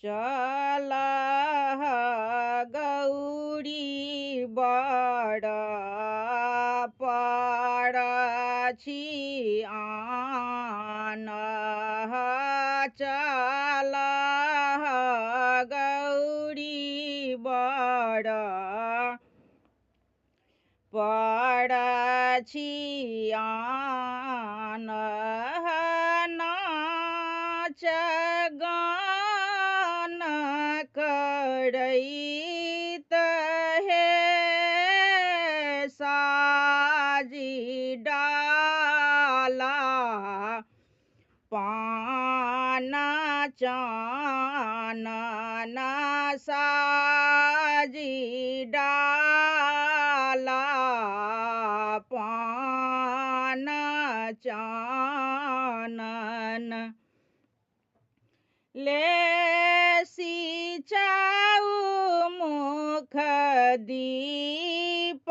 चला गौरी बड़ पड़छि आन चला गौरी बड़ पड़छि आन नाच गान करैत हे साजी डाला पान चानन साजी डाला पान चानन लेसी चाउ मुख दीप